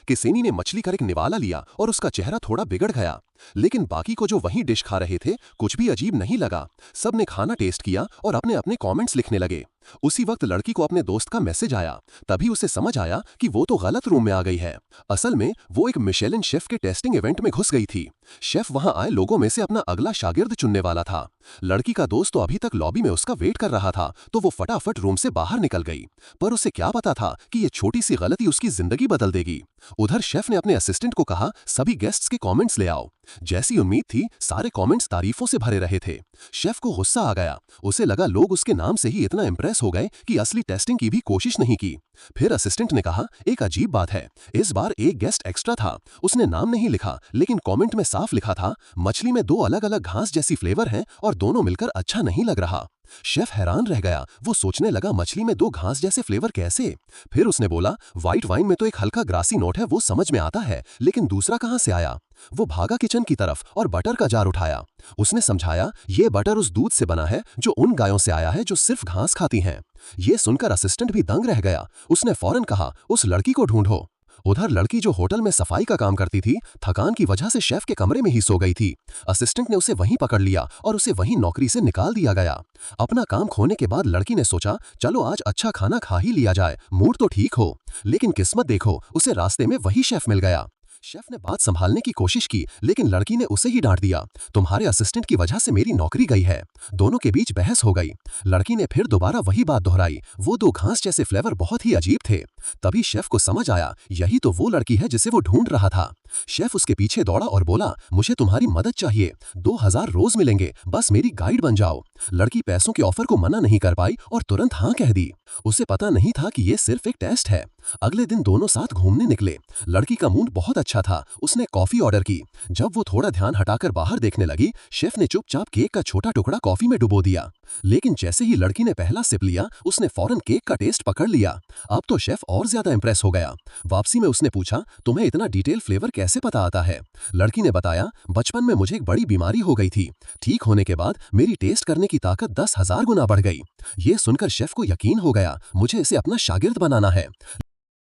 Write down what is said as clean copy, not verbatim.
कि सैनी ने मछली का एक निवाला लिया और उसका चेहरा थोड़ा बिगड़ गया। लेकिन बाकी को जो वहीं डिश खा रहे थे कुछ भी अजीब नहीं लगा। सब ने खाना टेस्ट किया और अपने अपने कमेंट्स लिखने लगे। उसी वक्त लड़की को अपने दोस्त का मैसेज आया। तभी उसे समझ आया कि वो तो गलत रूम में आ गई है। असल में वो एक मिशेलिन शेफ के टेस्टिंग इवेंट में घुस गई थी। शेफ वहां आए लोगों में से अपना अगला शागिर्द चुनने वाला था। लड़की का दोस्त तो अभी तक लॉबी में उसका वेट कर रहा था, तो वो फटाफट रूम से बाहर निकल गई। पर उसे क्या पता था कि ये छोटी सी गलती उसकी जिंदगी बदल देगी। उधर शेफ ने अपने असिस्टेंट को कहा, सभी गेस्ट्स के कमेंट्स ले आओ। जैसी उम्मीद थी, सारे कमेंट्स तारीफों से भरे रहे थे। शेफ को गुस्सा आ गया। उसे लगा लोग उसके नाम से ही इतना इंप्रेस हो गए कि असली टेस्टिंग की भी कोशिश नहीं की। फिर असिस्टेंट ने कहा, एक अजीब बात है, इस बार एक गेस्ट एक्स्ट्रा था। उसने नाम नहीं लिखा, लेकिन कमेंट में साफ लिखा था, मछली में दो अलग अलग घास जैसी फ्लेवर हैं और दोनों मिलकर अच्छा नहीं लग रहा। शेफ हैरान रह गया। वो सोचने लगा, मछली में दो घास जैसे फ्लेवर कैसे? फिर उसने बोला, व्हाइट वाइन में तो एक हल्का ग्रासी नोट है, वो समझ में आता है, लेकिन दूसरा कहां से आया? वो भागा किचन की तरफ और बटर का जार उठाया। उसने समझाया, ये बटर उस दूध से बना है जो उन गायों से आया है जो सिर्फ घास खाती हैं। ये सुनकर असिस्टेंट भी दंग रह गया। उसने फौरन कहा, उस लड़की को ढूंढो। उधर लड़की जो होटल में सफाई का काम करती थी, थकान की वजह से शेफ के कमरे में ही सो गई थी। असिस्टेंट ने उसे वहीं पकड़ लिया और उसे वहीं नौकरी से निकाल दिया गया। अपना काम खोने के बाद लड़की ने सोचा, चलो आज अच्छा खाना खा ही लिया जाए, मूड तो ठीक हो। लेकिन किस्मत देखो, उसे रास्ते में वही शेफ मिल गया। शेफ ने बात संभालने की कोशिश की, लेकिन लड़की ने उसे ही डांट दिया, तुम्हारे असिस्टेंट की वजह से मेरी नौकरी गई है। दोनों के बीच बहस हो गई। लड़की ने फिर दोबारा वही बात दोहराई, वो दो घास जैसे फ्लेवर बहुत ही अजीब थे। तभी शेफ को समझ आया, यही तो वो लड़की है जिसे वो ढूंढ रहा था। शेफ उसके पीछे दौड़ा और बोला, मुझे तुम्हारी मदद चाहिए, 2000 रोज मिलेंगे, बस मेरी गाइड बन जाओ। लड़की पैसों के ऑफर को मना नहीं कर पाई और तुरंत हाँ कह दी। उसे पता नहीं था कि ये सिर्फ एक टेस्ट है। अगले दिन दोनों साथ घूमने निकले। लड़की का मूड बहुत अच्छा था। उसने कॉफी ऑर्डर की। जब वो थोड़ा ध्यान हटाकर बाहर देखने लगी, शेफ ने चुपचाप केक का छोटा टुकड़ा कॉफी में डुबो दिया। लेकिन जैसे ही लड़की ने पहला सिप लिया, उसने फौरन केक का टेस्ट पकड़ लिया। अब तो शेफ और ज्यादा इंप्रेस हो गया। वापसी में उसने पूछा, तुम्हें इतना डिटेल फ्लेवर कैसे पता आता है? लड़की ने बताया, बचपन में मुझे एक बड़ी बीमारी हो गई थी। ठीक होने के बाद मेरी टेस्ट करने की ताकत 10,000 गुना बढ़ गई। ये सुनकर शेफ को यकीन हो गया, मुझे इसे अपना शागिर्द बनाना है।